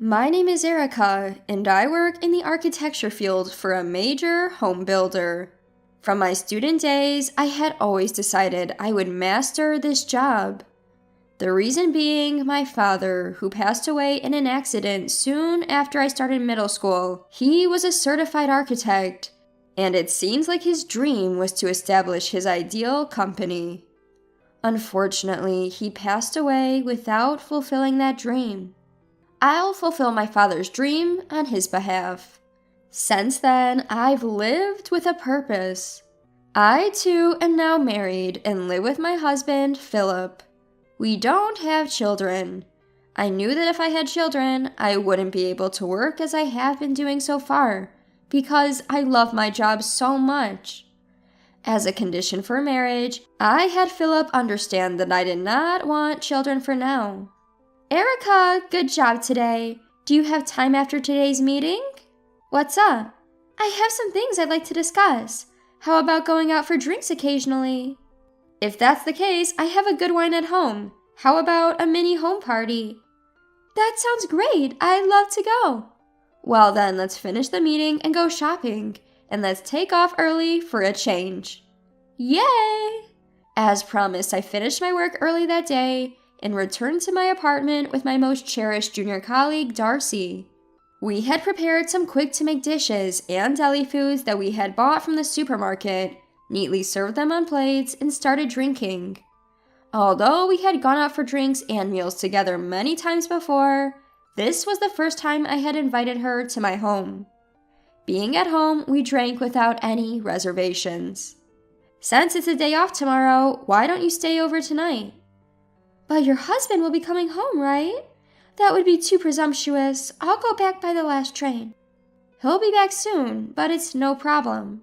My name is Erica, and I work in the architecture field for a major home builder. From my student days, I had always decided I would master this job. The reason being my father, who passed away in an accident soon after I started middle school. He was a certified architect, and it seems like his dream was to establish his ideal company. Unfortunately, he passed away without fulfilling that dream. I'll fulfill my father's dream on his behalf. Since then, I've lived with a purpose. I, too, am now married and live with my husband, Philip. We don't have children. I knew that if I had children, I wouldn't be able to work as I have been doing so far, because I love my job so much. As a condition for marriage, I had Philip understand that I did not want children for now. Erica, good job today. Do you have time after today's meeting? What's up? I have some things I'd like to discuss. How about going out for drinks occasionally? If that's the case, I have a good wine at home. How about a mini home party? That sounds great. I'd love to go. Well then, let's finish the meeting and go shopping. And let's take off early for a change. Yay! As promised, I finished my work early that day and returned to my apartment with my most cherished junior colleague, Darcy. We had prepared some quick-to-make dishes and deli foods that we had bought from the supermarket, neatly served them on plates, and started drinking. Although we had gone out for drinks and meals together many times before, this was the first time I had invited her to my home. Being at home, we drank without any reservations. Since it's a day off tomorrow, why don't you stay over tonight? But your husband will be coming home, right? That would be too presumptuous. I'll go back by the last train. He'll be back soon, but it's no problem.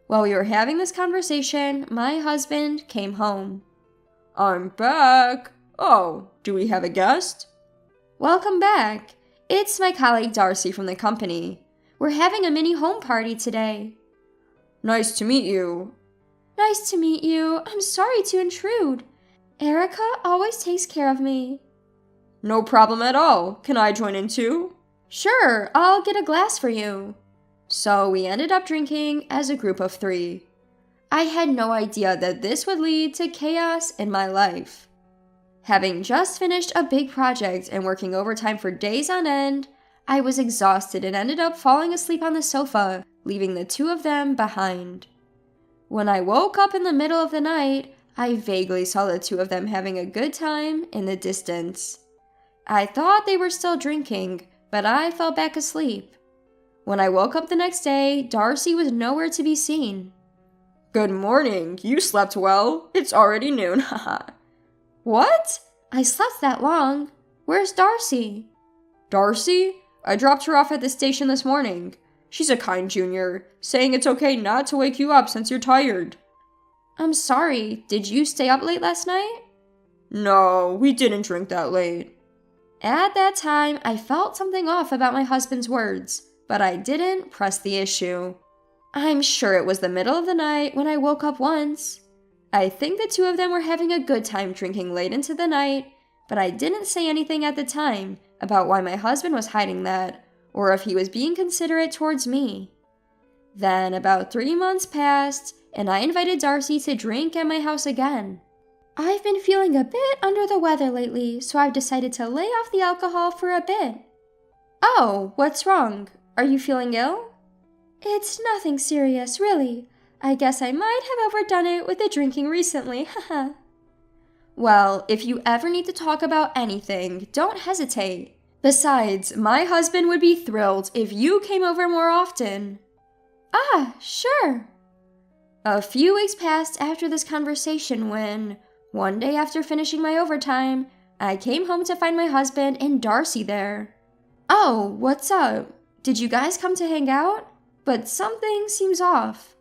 While we were having this conversation, my husband came home. I'm back. Oh, do we have a guest? Welcome back. It's my colleague Darcy from the company. We're having a mini home party today. Nice to meet you. Nice to meet you. I'm sorry to intrude. Erica always takes care of me. No problem at all. Can I join in too? Sure, I'll get a glass for you. So we ended up drinking as a group of 3. I had no idea that this would lead to chaos in my life. Having just finished a big project and working overtime for days on end, I was exhausted and ended up falling asleep on the sofa, leaving the 2 of them behind. When I woke up in the middle of the night, I vaguely saw the 2 of them having a good time in the distance. I thought they were still drinking, but I fell back asleep. When I woke up the next day, Darcy was nowhere to be seen. Good morning. You slept well. It's already noon, haha. What? I slept that long. Where's Darcy? Darcy? I dropped her off at the station this morning. She's a kind junior, saying it's okay not to wake you up since you're tired. I'm sorry, did you stay up late last night? No, we didn't drink that late. At that time, I felt something off about my husband's words, but I didn't press the issue. I'm sure it was the middle of the night when I woke up once. I think the 2 of them were having a good time drinking late into the night, but I didn't say anything at the time about why my husband was hiding that, or if he was being considerate towards me. Then about 3 months passed, and I invited Darcy to drink at my house again. I've been feeling a bit under the weather lately, so I've decided to lay off the alcohol for a bit. Oh, what's wrong? Are you feeling ill? It's nothing serious, really. I guess I might have overdone it with the drinking recently, haha. Well, if you ever need to talk about anything, don't hesitate. Besides, my husband would be thrilled if you came over more often. Ah, sure. A few weeks passed after this conversation when, one day after finishing my overtime, I came home to find my husband and Darcy there. Oh, what's up? Did you guys come to hang out? But something seems off.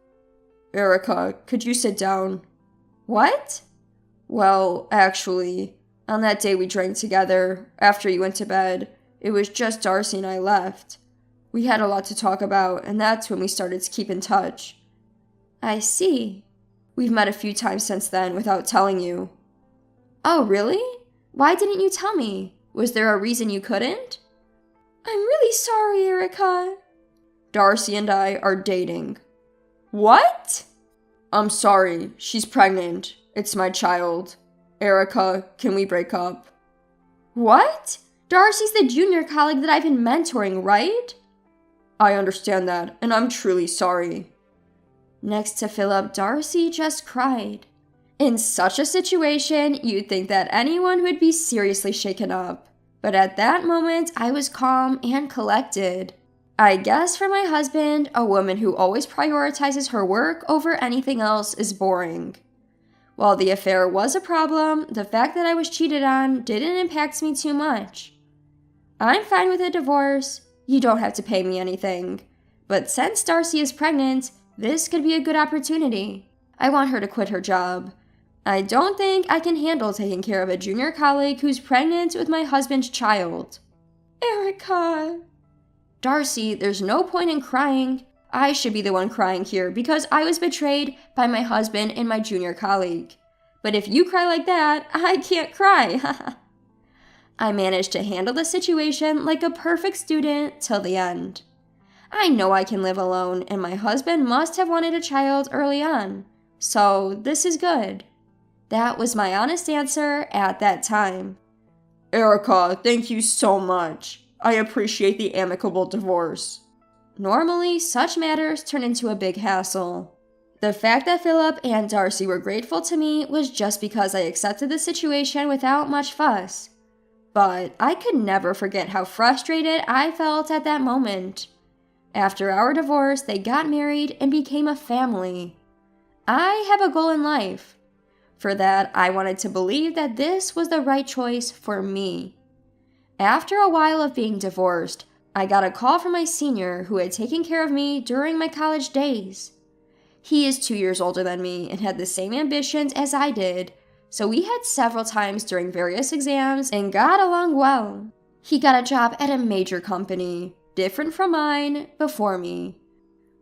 Erica, could you sit down? What? Well, actually, on that day we drank together, after you went to bed, it was just Darcy and I left. We had a lot to talk about, and that's when we started to keep in touch. I see. We've met a few times since then without telling you. Oh, really? Why didn't you tell me? Was there a reason you couldn't? I'm really sorry, Erica. Darcy and I are dating. What? I'm sorry, she's pregnant. It's my child. Erica, can we break up? What? Darcy's the junior colleague that I've been mentoring, right? I understand that, and I'm truly sorry. Next to Philip, Darcy just cried. In such a situation, you'd think that anyone would be seriously shaken up. But at that moment, I was calm and collected. I guess for my husband, a woman who always prioritizes her work over anything else is boring. While the affair was a problem, the fact that I was cheated on didn't impact me too much. I'm fine with a divorce. You don't have to pay me anything. But since Darcy is pregnant, this could be a good opportunity. I want her to quit her job. I don't think I can handle taking care of a junior colleague who's pregnant with my husband's child. Erica. Darcy, there's no point in crying. I should be the one crying here because I was betrayed by my husband and my junior colleague. But if you cry like that, I can't cry. I managed to handle the situation like a perfect student till the end. I know I can live alone, and my husband must have wanted a child early on. So this is good. That was my honest answer at that time. Erica, thank you so much. I appreciate the amicable divorce. Normally, such matters turn into a big hassle. The fact that Philip and Darcy were grateful to me was just because I accepted the situation without much fuss. But I could never forget how frustrated I felt at that moment. After our divorce, they got married and became a family. I have a goal in life. For that, I wanted to believe that this was the right choice for me. After a while of being divorced, I got a call from my senior who had taken care of me during my college days. He is 2 years older than me and had the same ambitions as I did, so we had several times during various exams and got along well. He got a job at a major company, different from mine, before me.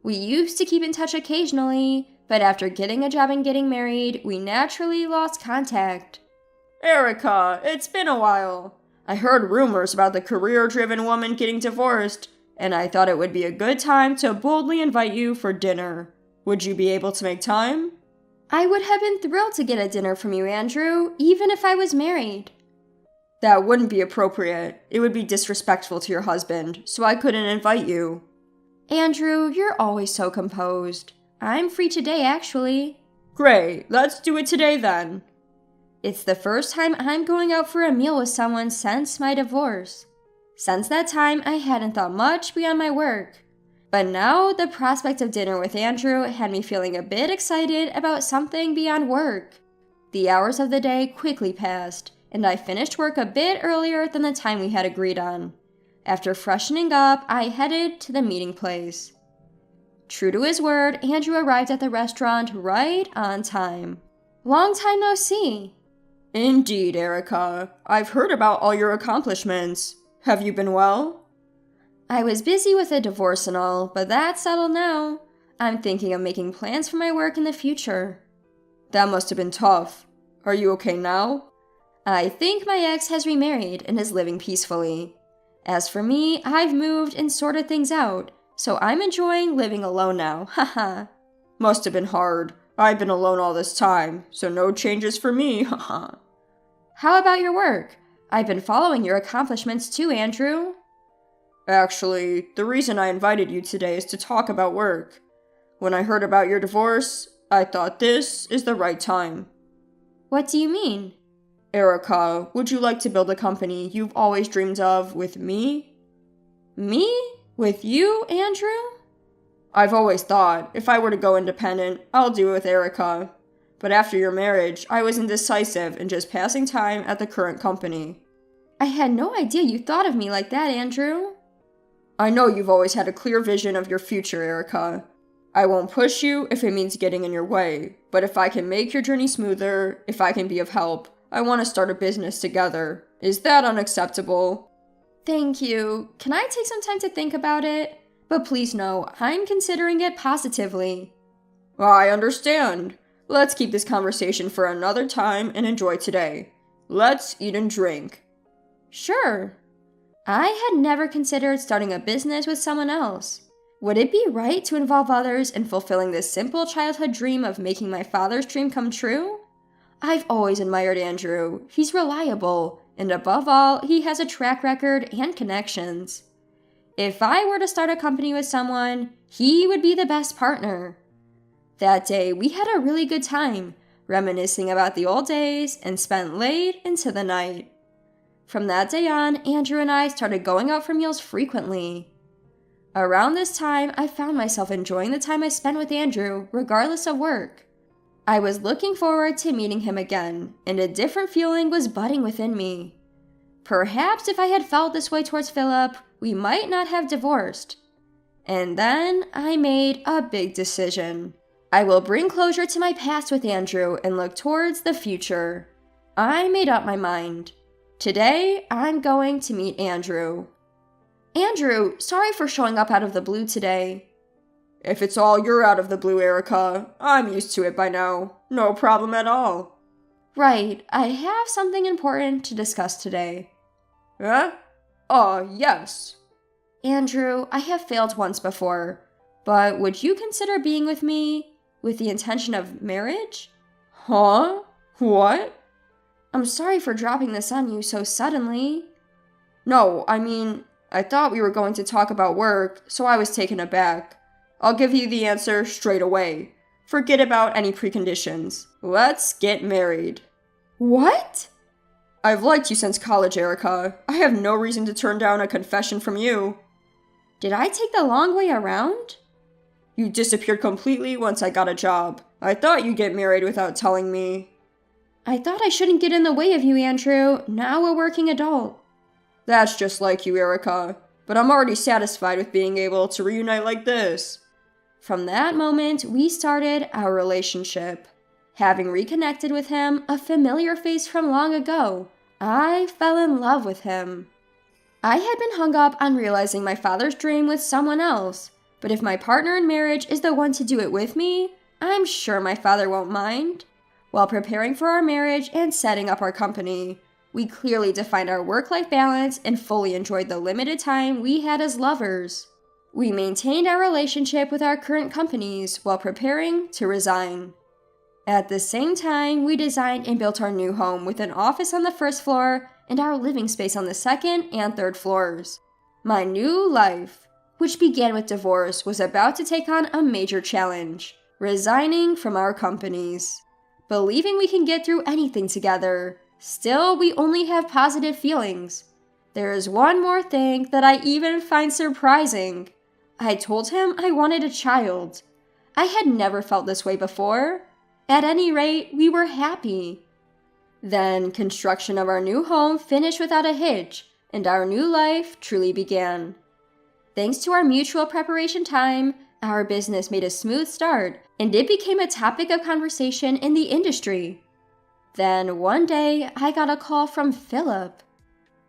We used to keep in touch occasionally, but after getting a job and getting married, we naturally lost contact. Erica, it's been a while. I heard rumors about the career-driven woman getting divorced, and I thought it would be a good time to boldly invite you for dinner. Would you be able to make time? I would have been thrilled to get a dinner from you, Andrew, even if I was married. That wouldn't be appropriate. It would be disrespectful to your husband, so I couldn't invite you. Andrew, you're always so composed. I'm free today, actually. Great, let's do it today then. It's the first time I'm going out for a meal with someone since my divorce. Since that time, I hadn't thought much beyond my work. But now, the prospect of dinner with Andrew had me feeling a bit excited about something beyond work. The hours of the day quickly passed, and I finished work a bit earlier than the time we had agreed on. After freshening up, I headed to the meeting place. True to his word, Andrew arrived at the restaurant right on time. Long time no see. Indeed, Erica. I've heard about all your accomplishments. Have you been well? I was busy with a divorce and all, but that's settled now. I'm thinking of making plans for my work in the future. That must have been tough. Are you okay now? I think my ex has remarried and is living peacefully. As for me, I've moved and sorted things out, so I'm enjoying living alone now, haha. Must have been hard. I've been alone all this time, so no changes for me, haha. How about your work? I've been following your accomplishments too, Andrew. Actually, the reason I invited you today is to talk about work. When I heard about your divorce, I thought this is the right time. What do you mean? Erica, would you like to build a company you've always dreamed of with me? Me? With you, Andrew? I've always thought, if I were to go independent, I'll do it with Erica. But after your marriage, I was indecisive and just passing time at the current company. I had no idea you thought of me like that, Andrew. I know you've always had a clear vision of your future, Erica. I won't push you if it means getting in your way, but if I can make your journey smoother, if I can be of help, I want to start a business together. Is that unacceptable? Thank you. Can I take some time to think about it? But please know, I'm considering it positively. I understand. Let's keep this conversation for another time and enjoy today. Let's eat and drink. Sure. I had never considered starting a business with someone else. Would it be right to involve others in fulfilling this simple childhood dream of making my father's dream come true? I've always admired Andrew. He's reliable, and above all, he has a track record and connections. If I were to start a company with someone, he would be the best partner. That day, we had a really good time, reminiscing about the old days, and spent late into the night. From that day on, Andrew and I started going out for meals frequently. Around this time, I found myself enjoying the time I spent with Andrew, regardless of work. I was looking forward to meeting him again, and a different feeling was budding within me. Perhaps if I had felt this way towards Philip, we might not have divorced. And then I made a big decision. I will bring closure to my past with Andrew and look towards the future. I made up my mind. Today, I'm going to meet Andrew. Andrew, sorry for showing up out of the blue today. If it's all you're out of the blue, Erica, I'm used to it by now. No problem at all. Right, I have something important to discuss today. Huh? Yes. Andrew, I have failed once before, but would you consider being with me with the intention of marriage? Huh? What? I'm sorry for dropping this on you so suddenly. No, I thought we were going to talk about work, so I was taken aback. I'll give you the answer straight away. Forget about any preconditions. Let's get married. What? I've liked you since college, Erica. I have no reason to turn down a confession from you. Did I take the long way around? You disappeared completely once I got a job. I thought you'd get married without telling me. I thought I shouldn't get in the way of you, Andrew. Now a working adult. That's just like you, Erica. But I'm already satisfied with being able to reunite like this. From that moment, we started our relationship. Having reconnected with him, a familiar face from long ago, I fell in love with him. I had been hung up on realizing my father's dream with someone else, but if my partner in marriage is the one to do it with me, I'm sure my father won't mind. While preparing for our marriage and setting up our company, we clearly defined our work-life balance and fully enjoyed the limited time we had as lovers. We maintained our relationship with our current companies while preparing to resign. At the same time, we designed and built our new home with an office on the first floor and our living space on the second and third floors. My new life, which began with divorce, was about to take on a major challenge: resigning from our companies. Believing we can get through anything together, still we only have positive feelings. There is one more thing that I even find surprising. I told him I wanted a child. I had never felt this way before. At any rate, we were happy. Then, construction of our new home finished without a hitch, and our new life truly began. Thanks to our mutual preparation time, our business made a smooth start, and it became a topic of conversation in the industry. Then, one day, I got a call from Philip.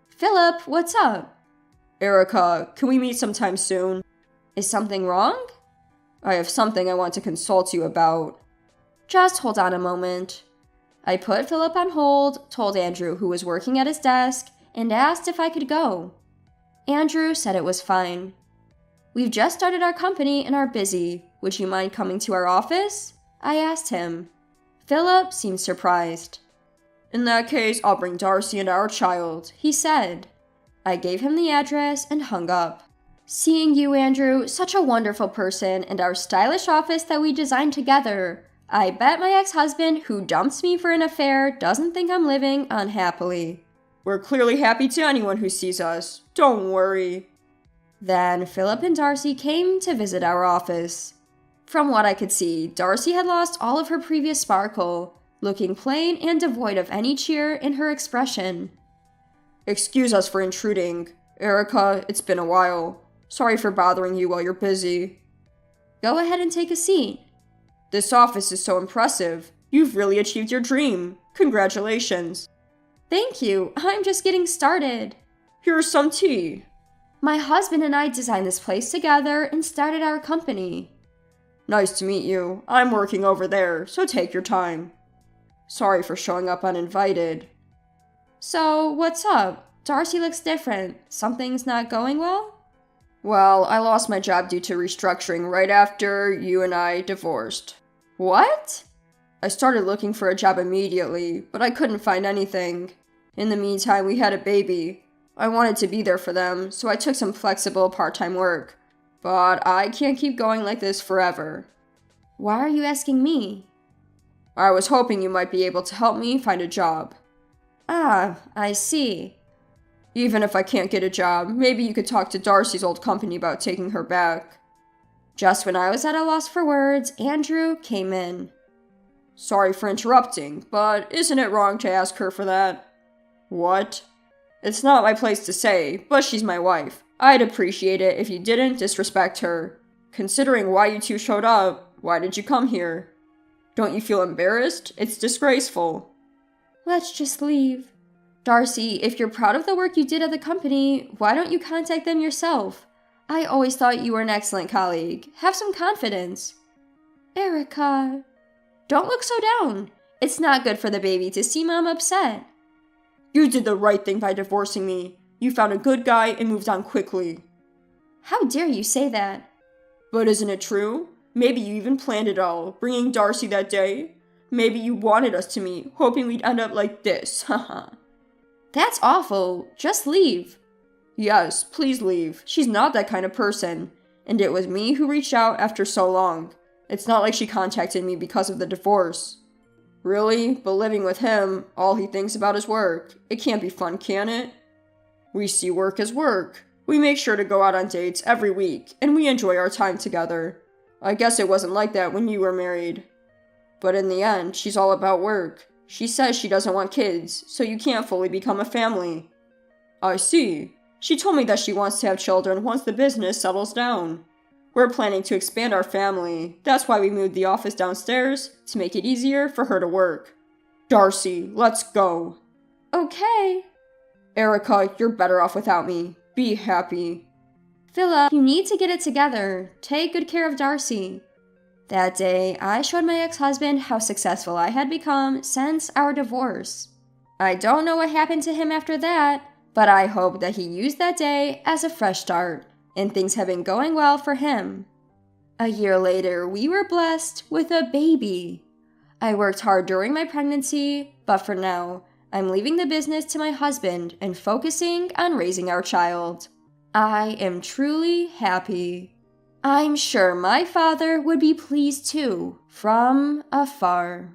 Philip, what's up? Erica, can we meet sometime soon? Is something wrong? I have something I want to consult you about. Just hold on a moment. I put Philip on hold, told Andrew, who was working at his desk, and asked if I could go. Andrew said it was fine. We've just started our company and are busy. Would you mind coming to our office? I asked him. Philip seemed surprised. In that case, I'll bring Darcy and our child, he said. I gave him the address and hung up. Seeing you, Andrew, such a wonderful person, and our stylish office that we designed together. I bet my ex-husband, who dumped me for an affair, doesn't think I'm living unhappily. We're clearly happy to anyone who sees us. Don't worry. Then Philip and Darcy came to visit our office. From what I could see, Darcy had lost all of her previous sparkle, looking plain and devoid of any cheer in her expression. Excuse us for intruding. Erica, it's been a while. Sorry for bothering you while you're busy. Go ahead and take a seat. This office is so impressive. You've really achieved your dream. Congratulations. Thank you. I'm just getting started. Here's some tea. My husband and I designed this place together and started our company. Nice to meet you. I'm working over there, so take your time. Sorry for showing up uninvited. So, what's up? Darcy looks different. Something's not going well? Well, I lost my job due to restructuring right after you and I divorced. What? I started looking for a job immediately, but I couldn't find anything. In the meantime, we had a baby. I wanted to be there for them, so I took some flexible part-time work. But I can't keep going like this forever. Why are you asking me? I was hoping you might be able to help me find a job. Ah, I see. Even if I can't get a job, maybe you could talk to Darcy's old company about taking her back. Just when I was at a loss for words, Andrew came in. Sorry for interrupting, but isn't it wrong to ask her for that? What? It's not my place to say, but she's my wife. I'd appreciate it if you didn't disrespect her. Considering why you two showed up, why did you come here? Don't you feel embarrassed? It's disgraceful. Let's just leave. Darcy, if you're proud of the work you did at the company, why don't you contact them yourself? I always thought you were an excellent colleague. Have some confidence. Erica, don't look so down. It's not good for the baby to see Mom upset. You did the right thing by divorcing me. You found a good guy and moved on quickly. How dare you say that? But isn't it true? Maybe you even planned it all, bringing Darcy that day. Maybe you wanted us to meet, hoping we'd end up like this, haha. That's awful. Just leave. Yes, please leave. She's not that kind of person. And it was me who reached out after so long. It's not like she contacted me because of the divorce. Really? But living with him, all he thinks about is work. It can't be fun, can it? We see work as work. We make sure to go out on dates every week, and we enjoy our time together. I guess it wasn't like that when you were married. But in the end, she's all about work. She says she doesn't want kids, so you can't fully become a family. I see. She told me that she wants to have children once the business settles down. We're planning to expand our family. That's why we moved the office downstairs, to make it easier for her to work. Darcy, let's go. Okay. Erica, you're better off without me. Be happy. Philip, you need to get it together. Take good care of Darcy. That day, I showed my ex-husband how successful I had become since our divorce. I don't know what happened to him after that, but I hope that he used that day as a fresh start, and things have been going well for him. A year later, we were blessed with a baby. I worked hard during my pregnancy, but for now, I'm leaving the business to my husband and focusing on raising our child. I am truly happy. I'm sure my father would be pleased too, from afar.